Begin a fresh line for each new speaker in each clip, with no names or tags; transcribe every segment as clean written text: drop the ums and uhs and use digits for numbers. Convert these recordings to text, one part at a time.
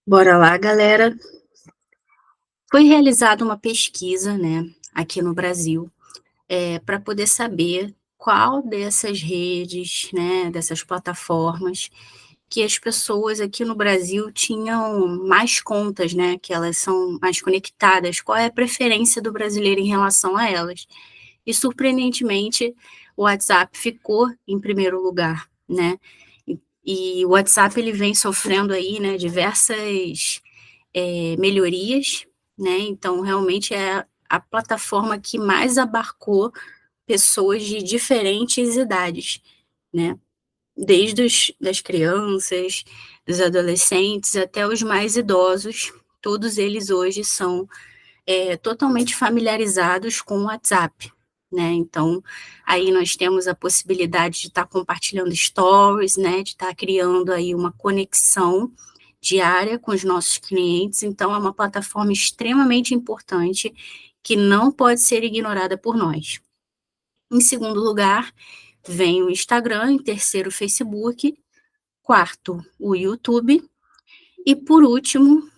Bora lá, galera. Foi realizada uma pesquisa, né, aqui no Brasil, para poder saber qual dessas redes, né, dessas plataformas, que as pessoas aqui no Brasil tinham mais contas, né, que elas são mais conectadas, qual é a preferência do brasileiro em relação a elas. E surpreendentemente, o WhatsApp ficou em primeiro lugar, né. E o WhatsApp ele vem sofrendo aí, né, diversas melhorias, né, então realmente é a plataforma que mais abarcou pessoas de diferentes idades, né, desde das crianças, dos adolescentes até os mais idosos, todos eles hoje são, totalmente familiarizados com o WhatsApp, né, então aí nós temos a possibilidade de estar compartilhando stories, né, de estar criando aí uma conexão diária com os nossos clientes, então é uma plataforma extremamente importante que não pode ser ignorada por nós. Em segundo lugar, vem o Instagram, em terceiro o Facebook, quarto o YouTube e por último,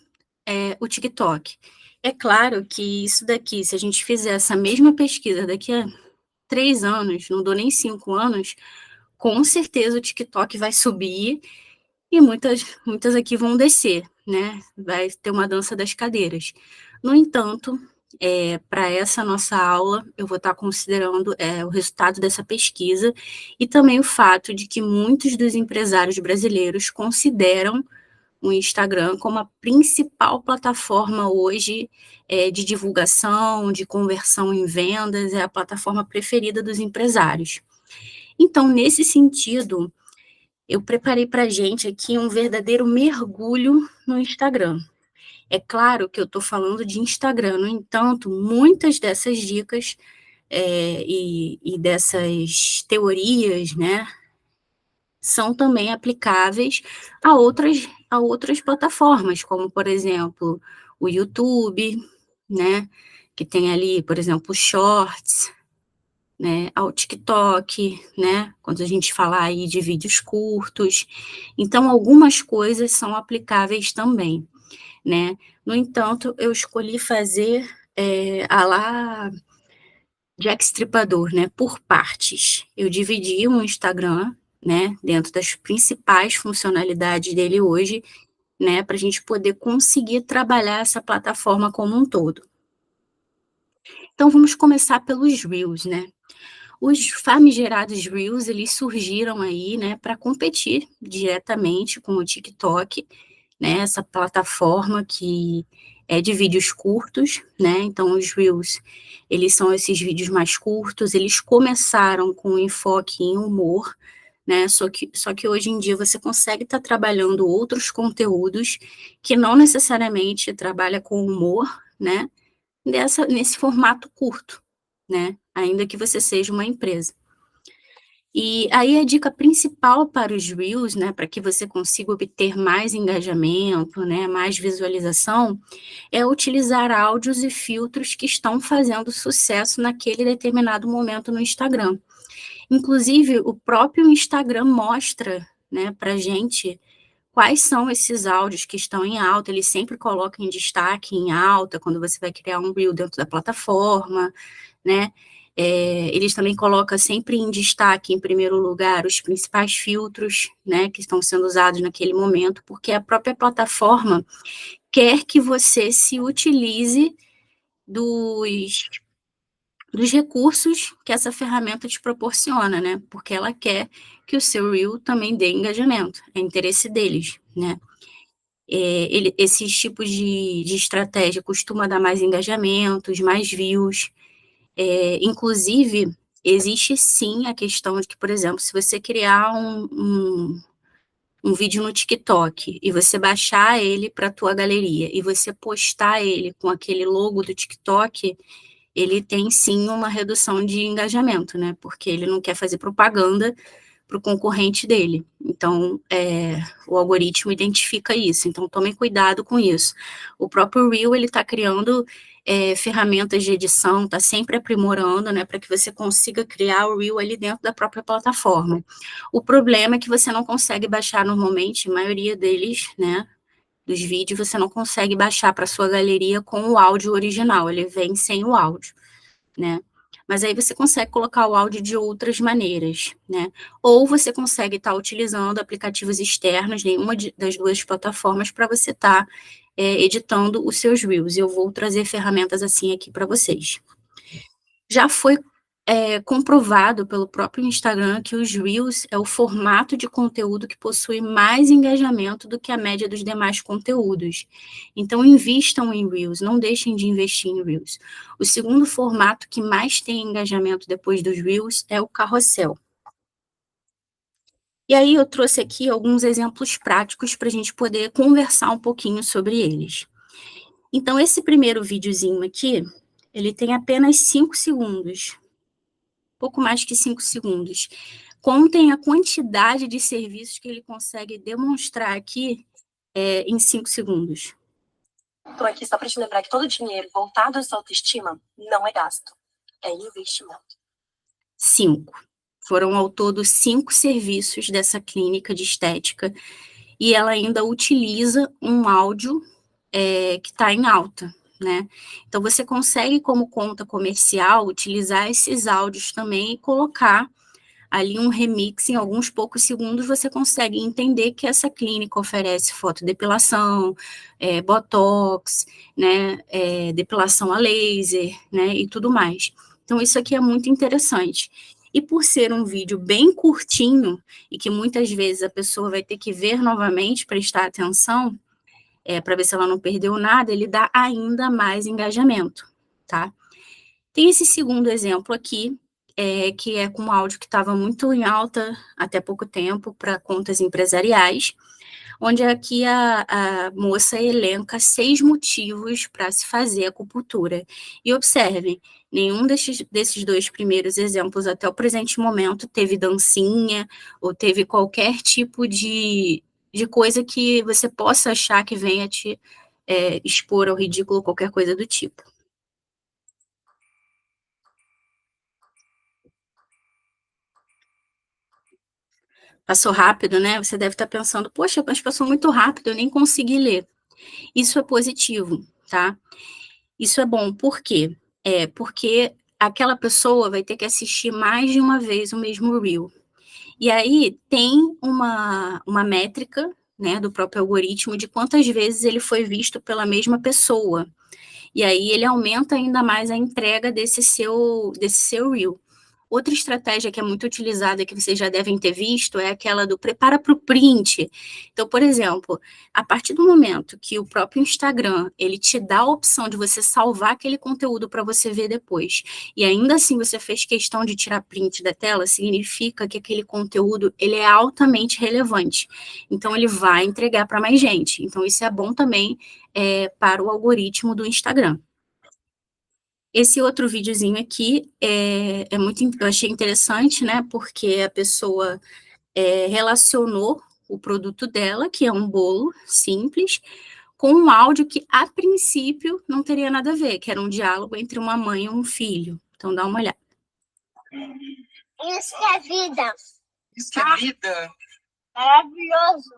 o TikTok. É claro que isso daqui, se a gente fizer essa mesma pesquisa daqui a 3 anos, não dou nem 5 anos, com certeza o TikTok vai subir e muitas aqui vão descer, né, vai ter uma dança das cadeiras. No entanto, para essa nossa aula, eu vou estar considerando, o resultado dessa pesquisa e também o fato de que muitos dos empresários brasileiros consideram o Instagram como a principal plataforma hoje, de divulgação, de conversão em vendas, é a plataforma preferida dos empresários. Então, nesse sentido, eu preparei para a gente aqui um verdadeiro mergulho no Instagram. É claro que eu estou falando de Instagram, no entanto, muitas dessas dicas e dessas teorias, né, são também aplicáveis a outras plataformas, como, por exemplo, o YouTube, né, que tem ali, por exemplo, Shorts, né, ao TikTok, né, quando a gente falar aí de vídeos curtos. Então, algumas coisas são aplicáveis também, né. No entanto, eu escolhi fazer, à la Jack Stripador, né, por partes. Eu dividi o Instagram, né, dentro das principais funcionalidades dele hoje, né, para a gente poder conseguir trabalhar essa plataforma como um todo. Então vamos começar pelos reels, né. Os famigerados reels, eles surgiram aí, né, para competir diretamente com o TikTok, né, essa plataforma que é de vídeos curtos, né, então os reels, eles são esses vídeos mais curtos, eles começaram com um enfoque em humor, né, só que hoje em dia você consegue estar trabalhando outros conteúdos que não necessariamente trabalha com humor, né, nesse formato curto, né, ainda que você seja uma empresa. E aí a dica principal para os reels, né, para que você consiga obter mais engajamento, né, mais visualização, é utilizar áudios e filtros que estão fazendo sucesso naquele determinado momento no Instagram. Inclusive, o próprio Instagram mostra, né, para gente quais são esses áudios que estão em alta, ele sempre coloca em destaque, em alta, quando você vai criar um reel dentro da plataforma, né. Eles também colocam sempre em destaque, em primeiro lugar, os principais filtros, né, que estão sendo usados naquele momento, porque a própria plataforma quer que você se utilize dos dos recursos que essa ferramenta te proporciona, né, porque ela quer que o seu reel também dê engajamento, é interesse deles, né. Esses tipos de estratégia costuma dar mais engajamentos, mais views, inclusive, existe sim a questão de que, por exemplo, se você criar um vídeo no TikTok e você baixar ele para a tua galeria e você postar ele com aquele logo do TikTok, ele tem sim uma redução de engajamento, né, porque ele não quer fazer propaganda para o concorrente dele. Então, o algoritmo identifica isso, então tomem cuidado com isso. O próprio Reel, ele está criando, ferramentas de edição, está sempre aprimorando, né, para que você consiga criar o Reel ali dentro da própria plataforma. O problema é que você não consegue baixar normalmente, a maioria deles, né, dos vídeos, você não consegue baixar para sua galeria com o áudio original, ele vem sem o áudio, né? Mas aí você consegue colocar o áudio de outras maneiras, né? Ou você consegue estar utilizando aplicativos externos, nenhuma das duas plataformas, para você estar editando os seus Reels. Eu vou trazer ferramentas assim aqui para vocês. Já foi comprovado pelo próprio Instagram que os Reels é o formato de conteúdo que possui mais engajamento do que a média dos demais conteúdos. Então, invistam em Reels, não deixem de investir em Reels. O segundo formato que mais tem engajamento depois dos Reels é o carrossel. E aí eu trouxe aqui alguns exemplos práticos para a gente poder conversar um pouquinho sobre eles. Então, esse primeiro videozinho aqui, ele tem apenas 5 segundos. Pouco mais que 5 segundos. Contem a quantidade de serviços que ele consegue demonstrar aqui em 5 segundos.
Estou aqui só para te lembrar que todo dinheiro voltado à sua autoestima não é gasto, é investimento.
5. Foram ao todo 5 serviços dessa clínica de estética e ela ainda utiliza um áudio que está em alta, né? Então, você consegue, como conta comercial, utilizar esses áudios também e colocar ali um remix em alguns poucos segundos, você consegue entender que essa clínica oferece fotodepilação, botox, né, depilação a laser, né, e tudo mais. Então, isso aqui é muito interessante. E por ser um vídeo bem curtinho, e que muitas vezes a pessoa vai ter que ver novamente, prestar atenção, para ver se ela não perdeu nada, ele dá ainda mais engajamento, tá? Tem esse segundo exemplo aqui, que é com um áudio que estava muito em alta até pouco tempo para contas empresariais, onde aqui a moça elenca 6 motivos para se fazer acupuntura. E observem, nenhum desses 2 primeiros exemplos até o presente momento teve dancinha ou teve qualquer tipo de coisa que você possa achar que venha te expor ao ridículo, qualquer coisa do tipo. Passou rápido, né? Você deve estar pensando, poxa, mas passou muito rápido, eu nem consegui ler. Isso é positivo, tá? Isso é bom, por quê? Porque aquela pessoa vai ter que assistir mais de uma vez o mesmo reel. E aí tem uma métrica, né, do próprio algoritmo de quantas vezes ele foi visto pela mesma pessoa. E aí ele aumenta ainda mais a entrega desse seu reel. Outra estratégia que é muito utilizada, que vocês já devem ter visto, é aquela do prepara para o print. Então, por exemplo, a partir do momento que o próprio Instagram, ele te dá a opção de você salvar aquele conteúdo para você ver depois, e ainda assim você fez questão de tirar print da tela, significa que aquele conteúdo, ele é altamente relevante. Então, ele vai entregar para mais gente. Então, isso é bom também para o algoritmo do Instagram. Esse outro videozinho aqui eu achei interessante, né? Porque a pessoa relacionou o produto dela, que é um bolo simples, com um áudio que, a princípio, não teria nada a ver, que era um diálogo entre uma mãe e um filho. Então, dá uma olhada.
Isso que é vida.
Isso que é vida.
Maravilhoso.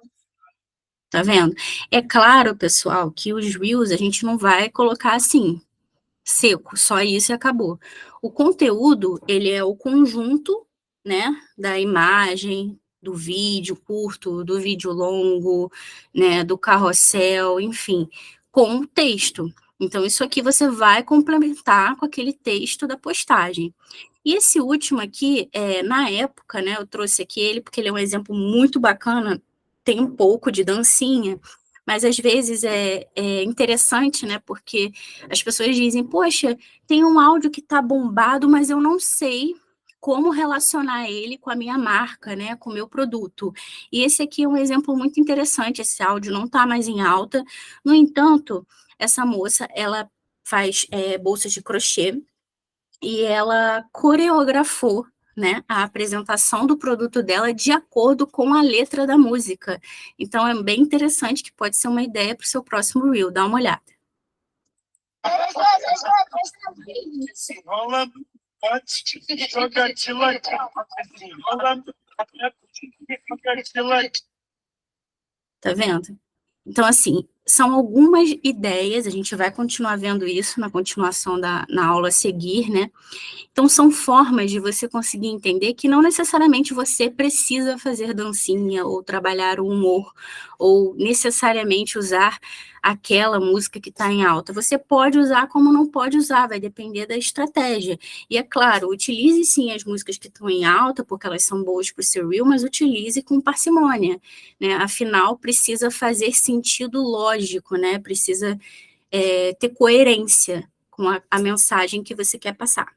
Tá vendo? É claro, pessoal, que os Reels a gente não vai colocar assim, seco, só isso e acabou. O conteúdo, ele é o conjunto, né, da imagem, do vídeo curto, do vídeo longo, né, do carrossel, enfim, com o texto. Então, isso aqui você vai complementar com aquele texto da postagem. E esse último aqui, na época, né, eu trouxe aqui ele porque ele é um exemplo muito bacana, tem um pouco de dancinha, mas às vezes é interessante, né, porque as pessoas dizem, poxa, tem um áudio que está bombado, mas eu não sei como relacionar ele com a minha marca, né, com o meu produto. E esse aqui é um exemplo muito interessante, esse áudio não está mais em alta, no entanto, essa moça, ela faz bolsas de crochê, e ela coreografou, né, a apresentação do produto dela de acordo com a letra da música. Então, é bem interessante, que pode ser uma ideia para o seu próximo Reel. Dá uma olhada.
Enrolando, pode jogar de lado. Enrolando,
Tá vendo? Então, assim, são algumas ideias, a gente vai continuar vendo isso na continuação na aula a seguir, né? Então, são formas de você conseguir entender que não necessariamente você precisa fazer dancinha ou trabalhar o humor, ou necessariamente usar aquela música que está em alta. Você pode usar como não pode usar, vai depender da estratégia. E é claro, utilize sim as músicas que estão em alta, porque elas são boas para o seu reel, mas utilize com parcimônia, né? Afinal, precisa fazer sentido lógico, né? Precisa ter coerência com a mensagem que você quer passar.